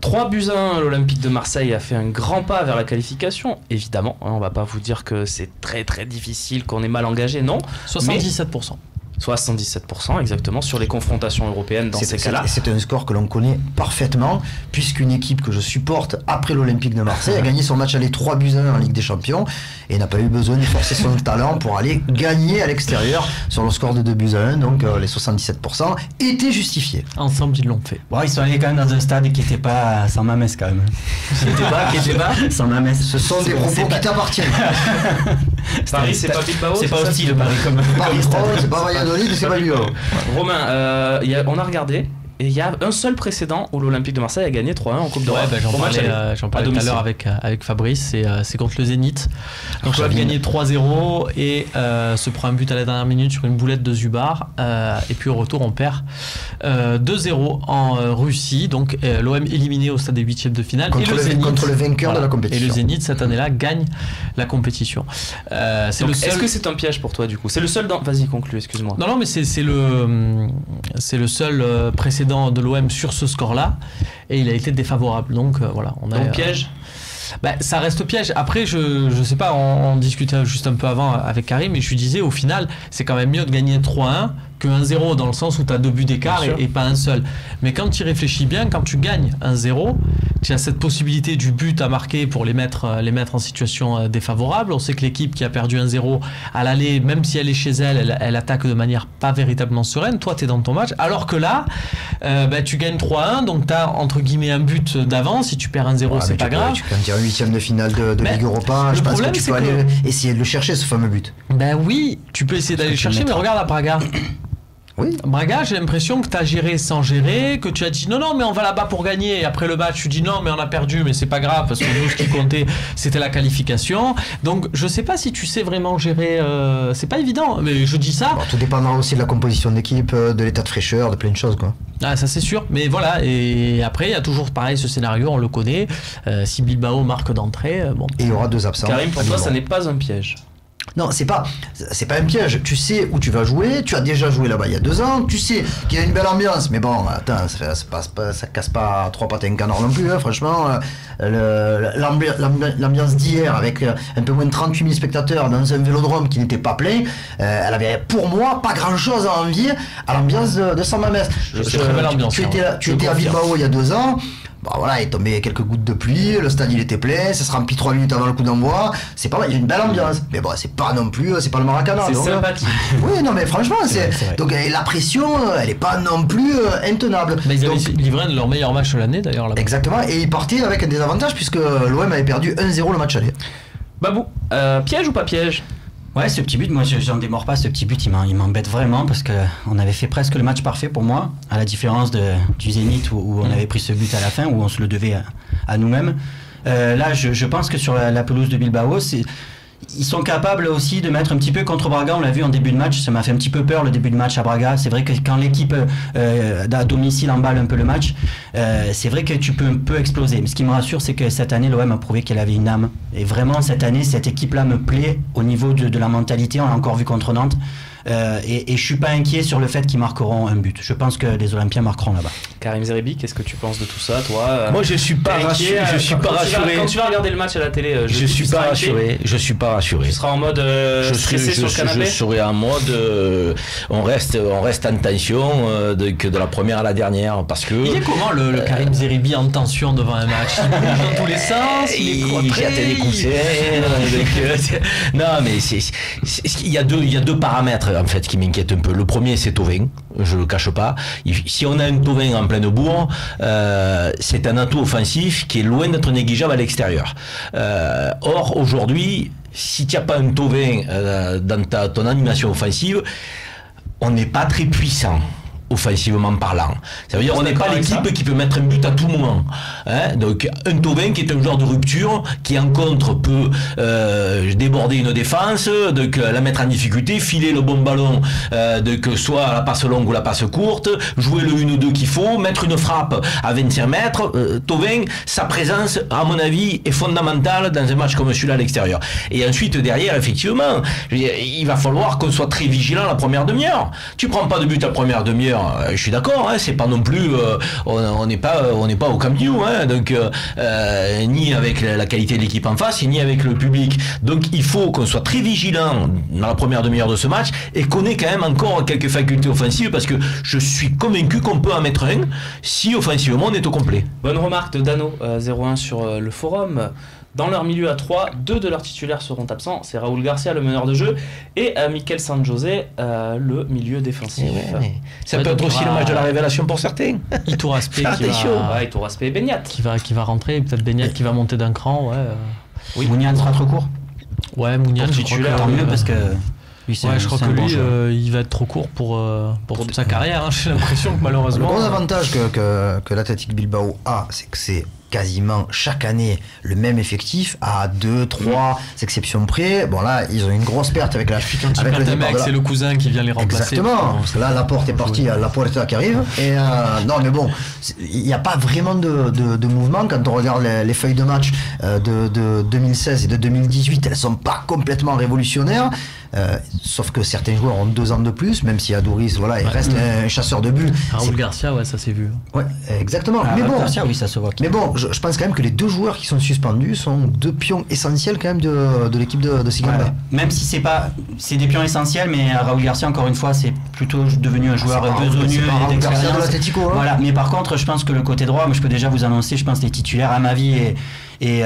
3-1, l'Olympique de Marseille a fait un grand pas vers la qualification. Évidemment, hein, on va pas vous dire que c'est très très difficile, qu'on est mal engagé, non. 77%. 77% exactement sur les confrontations européennes dans ces cas-là. C'est un score que l'on connaît parfaitement, puisqu'une équipe que je supporte après l'Olympique de Marseille a gagné son match aller 3-1 en Ligue des Champions et n'a pas eu besoin de forcer son talent pour aller gagner à l'extérieur sur le score de 2-1. Donc les 77% étaient justifiés. Ensemble, ils l'ont fait. Bon, ils sont allés quand même dans un stade qui n'était pas sans mamesse quand même. Qui était pas Sans mamesse. Ce sont des propos qui t'appartiennent. Paris, c'est pas Bilbao. C'est pas hostile Paris comme Paris, stade. c'est pas Valladolid, c'est pas Bilbao. Romain, on a regardé. Et il y a un seul précédent où l'Olympique de Marseille a gagné 3-1 en Coupe d'Europe. Ouais, j'en parlais tout à l'heure avec Fabrice, c'est contre le Zénith. Donc on a gagné 3-0 et se prend un but à la dernière minute sur une boulette de Zubar. Et puis au retour, on perd 2-0 en Russie. Donc l'OM éliminé au stade des huitièmes de finale. Contre le vainqueur de la compétition. Et le Zénith, cette année-là, gagne la compétition. Est-ce que c'est un piège pour toi du coup? C'est le seul dans... Vas-y, conclue, excuse-moi. Non, mais c'est le seul précédent de l'OM sur ce score-là et il a été défavorable. Donc voilà, Donc piège. Ça reste piège. Après, je sais pas, on discutait juste un peu avant avec Karim et je lui disais au final, c'est quand même mieux de gagner 3-1 que 1-0 dans le sens où tu as 2 buts d'écart et pas un seul. Mais quand tu y réfléchis bien, quand tu gagnes 1-0, tu as cette possibilité du but à marquer pour les mettre en situation défavorable. On sait que l'équipe qui a perdu 1-0 à l'aller, même si elle est chez elle attaque de manière pas véritablement sereine. Toi, tu es dans ton match. Alors que là, tu gagnes 3-1, donc tu as entre guillemets un but d'avance. Si tu perds 1-0, c'est pas grave. Quand tu es en huitième de finale de Ligue Europa, je pense que tu peux aller essayer de le chercher, ce fameux but. Oui, tu peux essayer d'aller le chercher, mais regarde à Braga. Oui. Braga, j'ai l'impression que tu as géré sans gérer, que tu as dit non mais on va là-bas pour gagner, et après le match tu dis non mais on a perdu, mais c'est pas grave parce que nous ce qui comptait c'était la qualification. Donc je sais pas si tu sais vraiment gérer, c'est pas évident, mais je dis ça. Tout dépendra aussi de la composition d'équipe, de l'état de fraîcheur, de plein de choses quoi. Ah ça c'est sûr, mais voilà, et après il y a toujours pareil ce scénario, on le connaît, si Bilbao marque d'entrée, bon. Et il y aura 2 absents. Karim, pour toi ça n'est pas un piège? Non, c'est pas un piège. Tu sais où tu vas jouer. Tu as déjà joué là-bas il y a 2 ans. Tu sais qu'il y a une belle ambiance. Mais bon, attends, ça casse pas 3 pattes à un canard non plus. Hein, franchement, l'ambiance d'hier avec un peu moins de 38 000 spectateurs dans un vélodrome qui n'était pas plein, elle avait pour moi pas grand-chose à envier à l'ambiance de San Mamés. Tu étais à Bilbao il y a 2 ans. Bah voilà, il est tombé quelques gouttes de pluie, le stade il était plein, ça se remplit 3 minutes avant le coup d'envoi, c'est pas mal, il y a une belle ambiance, mais bon, c'est pas non plus, c'est pas le Maracana. C'est sympathique. Oui, non mais franchement, donc la pression, elle est pas non plus intenable. Mais ils avaient livré un de leurs meilleurs matchs de l'année d'ailleurs là-bas. Exactement, et ils partaient avec un désavantage puisque l'OM avait perdu 1-0 le match aller. Babou, piège ou pas piège? Ouais, ce petit but, moi j'en démords pas, ce petit but il m'embête vraiment parce qu'on avait fait presque le match parfait pour moi, à la différence du Zénith où on avait pris ce but à la fin, où on se le devait à nous-mêmes. Là, je pense que sur la pelouse de Bilbao, ils sont capables aussi de mettre un petit peu contre Braga, on l'a vu en début de match, ça m'a fait un petit peu peur le début de match à Braga. C'est vrai que quand l'équipe à domicile emballe un peu le match, c'est vrai que tu peux un peu exploser. Mais ce qui me rassure, c'est que cette année, l'OM a prouvé qu'elle avait une âme. Et vraiment, cette année, cette équipe-là me plaît au niveau de la mentalité. On l'a encore vu contre Nantes. Et je suis pas inquiet sur le fait qu'ils marqueront un but. Je pense que les Olympiens marqueront là-bas. Karim Zeribi, qu'est-ce que tu penses de tout ça, toi? Moi, je suis pas rassuré. Quand tu vas regarder le match à la télé, je suis pas rassuré. Je suis pas rassuré. Tu seras en mode stressé sur le canapé. Je serai en mode. On reste en tension que de la première à la dernière, parce que. Il est comment le Karim Zeribi en tension devant un match? Il bouge dans tous les sens. Il jette des coussins. Non, mais il y a deux paramètres en fait qui m'inquiètent un peu. Le premier, c'est Thauvin, je le cache pas. Si on a un Thauvin en pleine bourre, c'est un atout offensif qui est loin d'être négligeable à l'extérieur. Or aujourd'hui, si tu n'as pas un Thauvin dans ton animation offensive, on n'est pas très puissant offensivement parlant. Ça veut dire on n'est pas l'équipe qui peut mettre un but à tout moment. Hein, donc un Thauvin qui est un joueur de rupture, qui en contre peut déborder une défense, donc la mettre en difficulté, filer le bon ballon, donc soit la passe longue ou la passe courte, jouer le 1 ou 2 qu'il faut, mettre une frappe à 25 mètres. Thauvin, sa présence, à mon avis, est fondamentale dans un match comme celui-là à l'extérieur. Et ensuite, derrière, effectivement, il va falloir qu'on soit très vigilant la première demi-heure. Tu prends pas de but la première demi-heure, sûr, je suis d'accord, hein, c'est pas non plus, on n'est pas au Camp Nou, hein, donc ni avec la qualité de l'équipe en face, ni avec le public. Donc il faut qu'on soit très vigilant dans la première demi-heure de ce match et qu'on ait quand même encore quelques facultés offensives, parce que je suis convaincu qu'on peut en mettre un si offensivement on est au complet. Bonne remarque de Dano, 0-1 sur le forum. Dans leur milieu à 3, 2 de leurs titulaires seront absents. C'est Raúl Garcia, le meneur de jeu, et Mikel San José, le milieu défensif. Ça peut être aussi le match de la révélation pour certains. Itouraspe et Beñat. Qui va rentrer, peut-être Beñat qui va monter d'un cran. Ouais. Oui. Mounian sera trop court. Ouais, Mounian, je crois que tant mieux parce que... je crois que lui, il va être trop court pour toute sa carrière. Hein. J'ai l'impression que malheureusement. Le gros avantage que l'Athletic Bilbao a, c'est que c'est quasiment chaque année le même effectif à 2, 3 exceptions près. Bon là, ils ont une grosse perte avec la. Avec le mec, c'est le cousin qui vient les remplacer. Exactement. Parce que là, Laporte est parti, la Puerta qui arrive. Et non, mais bon, il n'y a pas vraiment de mouvement quand on regarde les feuilles de match de 2016 et de 2018. Elles sont pas complètement révolutionnaires. Sauf que certains joueurs ont 2 ans de plus, même si Adouris, voilà, il reste un chasseur de but. Raúl Garcia, ouais, ça s'est vu. Ouais, exactement. Mais bon, Garcia, oui, ça se voit. Mais bon, je pense quand même que les 2 joueurs qui sont suspendus sont 2 pions essentiels quand même de l'équipe de Sigamba. Ouais. Même si c'est des pions essentiels, mais Raúl Garcia, encore une fois, c'est plutôt devenu un joueur besogneux et d'expérience. Voilà. Mais par contre, je pense que le côté droit, moi je peux déjà vous annoncer, je pense les titulaires à ma vie et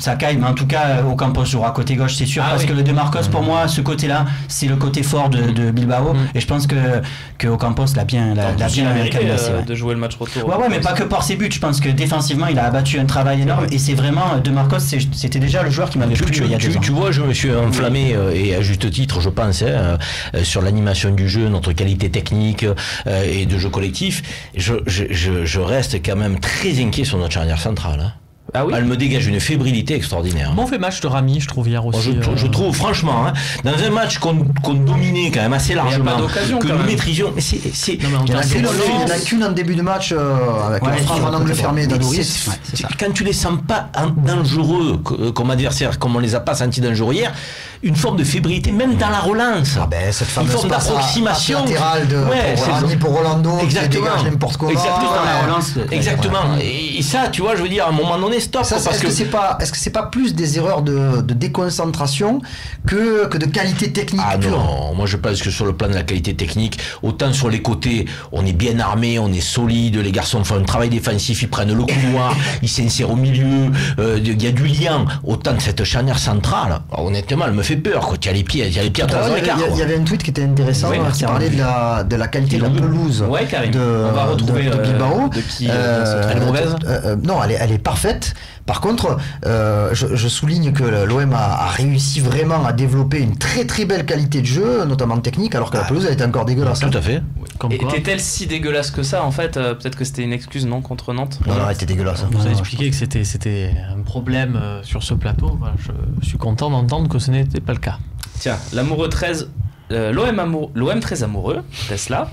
Sakai, mais en tout cas Ocampos jouera côté gauche, c'est sûr, parce que le De Marcos, pour moi, ce côté-là, c'est le côté fort de Bilbao, et je pense que Ocampos l'a bien cadenassé, de jouer le match retour. Ouais, mais pas que pour ses buts, je pense que défensivement il a abattu un travail énorme, et c'est vraiment De Marcos, c'était déjà le joueur qui m'avait plu il y a 2 ans. Tu vois, je me suis enflammé, et à juste titre, je pense, sur l'animation du jeu, notre qualité technique et de jeu collectif. Je reste quand même très inquiet sur notre charnière centrale. Ah oui. Elle me dégage une fébrilité extraordinaire. Bon fait match de Rami, je trouve, hier aussi. Je trouve, franchement, dans un match qu'on dominait quand même assez largement, que nous maîtrisions. Mais il n'y en a qu'une en début de match avec la frappe en angle fermé d'Adouris. Quand tu les sens pas dangereux comme adversaire, comme on les a pas sentis dangereux hier, une forme de fébrilité, même dans la relance. Cette une forme d'approximation latérale pour Rolando, qui dégage n'importe comment. Exactement. Et ça, tu vois, je veux dire, à un moment donné, stop. Est-ce que c'est pas plus des erreurs de déconcentration que de qualité technique pure? Non, moi je pense que sur le plan de la qualité technique, autant sur les côtés, on est bien armé, on est solide, les garçons font un travail défensif, ils prennent le couloir, ils s'insèrent au milieu, il y a du lien. Autant de cette charnière centrale, honnêtement, elle me fait peur. Il y a les pieds à 3 écarts. Il y avait un tweet qui était intéressant, qui parlait de la qualité de la pelouse de Bilbao. Elle est mauvaise? Non, elle est parfaite. Par contre, je souligne que l'OM a réussi vraiment à développer une très très belle qualité de jeu, notamment technique, alors que la pelouse elle était encore dégueulasse. Tout à fait. Était-elle si dégueulasse que ça en fait? Peut-être que c'était une excuse, non, contre Nantes? Non, elle était dégueulasse. Vous avez expliqué que c'était un problème sur ce plateau. Je suis content d'entendre que ce n'était pas le cas. Tiens, l'amoureux 13. L'OM très amoureux, Tesla.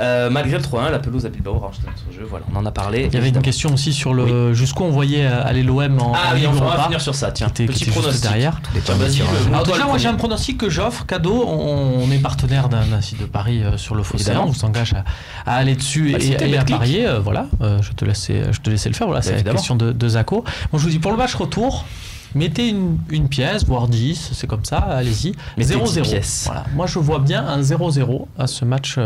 Malgré le 3-1, la pelouse à Bilbao racheté notre jeu. Voilà, on en a parlé. Il y avait une question aussi sur jusqu'où on voyait aller l'OM en Ligue Europa. On va finir sur ça. Tiens, petit pronostic derrière. Alors déjà, moi j'ai un pronostic que j'offre, cadeau. On est partenaire d'un site de paris sur le Phocéen. On s'engage à aller dessus et à parier. Voilà, je te laissais le faire. Voilà, c'est la question de Zako. Bon, je vous dis pour le match retour. Mettez une pièce, voire 10, c'est comme ça, allez-y. 0-0. Voilà. Moi, je vois bien un 0-0 à ce match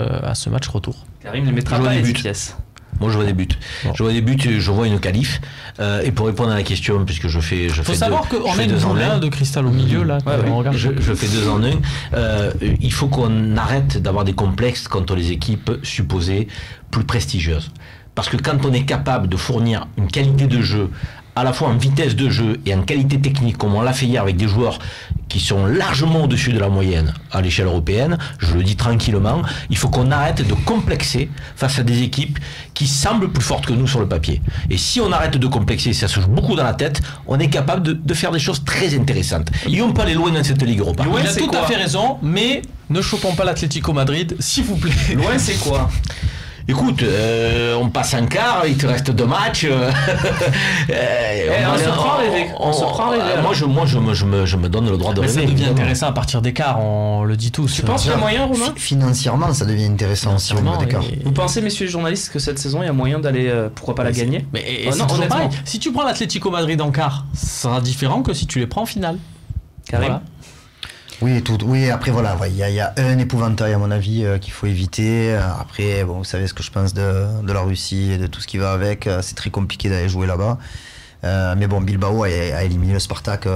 retour. Karim ne mettra pas les pièces. Moi, je vois des buts. Bon. Je vois des buts, je vois une qualif. Et pour répondre à la question, puisque je fais faut savoir qu'on a une boule de cristal au milieu, là. Je fais 2 en 1. Il faut qu'on arrête d'avoir des complexes contre les équipes supposées plus prestigieuses. Parce que quand on est capable de fournir une qualité de jeu, à la fois en vitesse de jeu et en qualité technique, comme on l'a fait hier avec des joueurs qui sont largement au-dessus de la moyenne à l'échelle européenne, je le dis tranquillement, il faut qu'on arrête de complexer face à des équipes qui semblent plus fortes que nous sur le papier. Et si on arrête de complexer, ça se joue beaucoup dans la tête, on est capable de faire des choses très intéressantes. Et on peut aller loin dans cette Ligue Europa. Il a tout à fait raison, mais ne chopons pas l'Atlético Madrid, s'il vous plaît. Loin, c'est quoi? Écoute, on passe un quart, il te reste 2 matchs. On se prend rêver. Moi, je me donne le droit de rêver. Ça devient intéressant à partir d'écart, on le dit tous. Tu penses qu'il y a moyen, Romain ? Financièrement, ça devient intéressant si on met d'écart. Vous pensez, messieurs les journalistes, que cette saison, il y a moyen d'aller, pourquoi pas la gagner ? Mais non, honnêtement, si tu prends l'Atlético Madrid en quart, ça sera différent que si tu les prends en finale. Karim ? Oui, après voilà, il y a un épouvantail à mon avis qu'il faut éviter. Après, bon, vous savez ce que je pense de la Russie et de tout ce qui va avec. C'est très compliqué d'aller jouer là-bas. Mais bon, Bilbao a éliminé le Spartak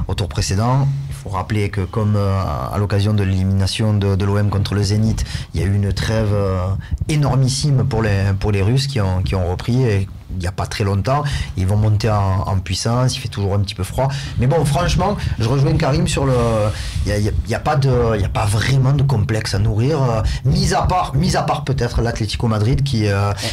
au tour précédent. Il faut rappeler que comme à l'occasion de l'élimination de l'OM contre le Zénith, il y a eu une trêve énormissime pour les Russes qui ont repris. Et il n'y a pas très longtemps, ils vont monter en puissance, il fait toujours un petit peu froid. Mais bon, franchement, je rejoins Karim sur le... Il n'y a pas vraiment de complexe à nourrir, mis à part peut-être l'Atlético Madrid qui...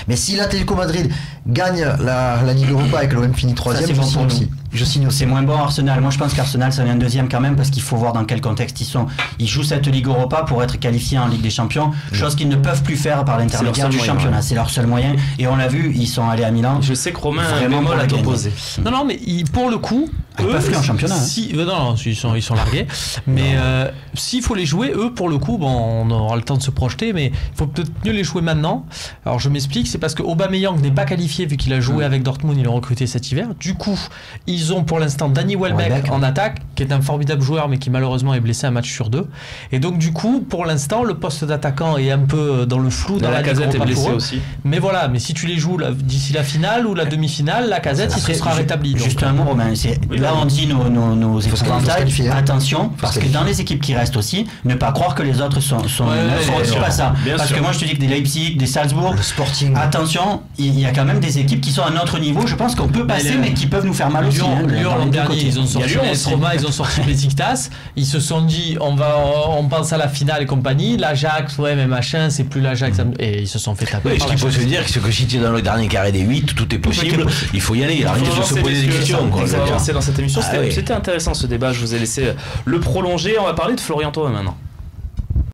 Mais si l'Atlético Madrid gagne la Ligue Europa et que l'OM finit 3e, je signe aussi. C'est moins bon Arsenal. Moi je pense qu'Arsenal ça vient deuxième quand même parce qu'il faut voir dans quel contexte ils sont. Ils jouent cette Ligue Europa pour être qualifiés en Ligue des Champions, chose qu'ils ne peuvent plus faire par l'intermédiaire du championnat. C'est leur seul moyen. Et on l'a vu, ils sont allés à Milan. Je sais que Romain a un bémol à t'opposer. Non, mais pour le coup, ils peuvent plus en championnat. Non, ils sont largués. Mais s'il faut les jouer, eux, pour le coup, bon, on aura le temps de se projeter, mais il faut peut-être mieux les jouer maintenant. Alors je m'explique, c'est parce que Aubameyang n'est pas qualifié vu qu'il a joué avec Dortmund, il l'a recruté cet hiver. Du coup, ils ont pour l'instant Danny Welbeck en attaque, qui est un formidable joueur, mais qui malheureusement est blessé un match sur 2. Et donc du coup, pour l'instant, le poste d'attaquant est un peu dans le flou. Dans la Casette est blessé aussi. Mais voilà, mais si tu les joues d'ici la finale ou la demi-finale, la Casette, il sera rétabli. Juste un mot, Romain. Là, on dit nos épouvantails. Attention, parce que dans les équipes qui restent aussi, ne pas croire que les autres sont pas ça. Parce que moi, je te dis que des Leipzig, des Salzbourg, le Sporting. Attention, il y a quand même des équipes qui sont à notre niveau. Je pense qu'on peut passer, mais qui peuvent nous faire mal aussi. Lyon, l'an dernier, ils ont sorti Roma, ils ont sorti Besiktas. Ils se sont dit, on pense à la finale et compagnie. L'Ajax, ouais, mais machin, c'est plus l'Ajax. Et ils se sont fait taper. Ce qu'il faut se dire, c'est que si tu es dans le dernier carré des 8, tout est possible. Il faut y aller. Il faut se poser des questions. On va avancer dans cette émission. C'était intéressant ce débat. Je vous ai laissé le prolonger. On va parler de Florian Thauvin maintenant.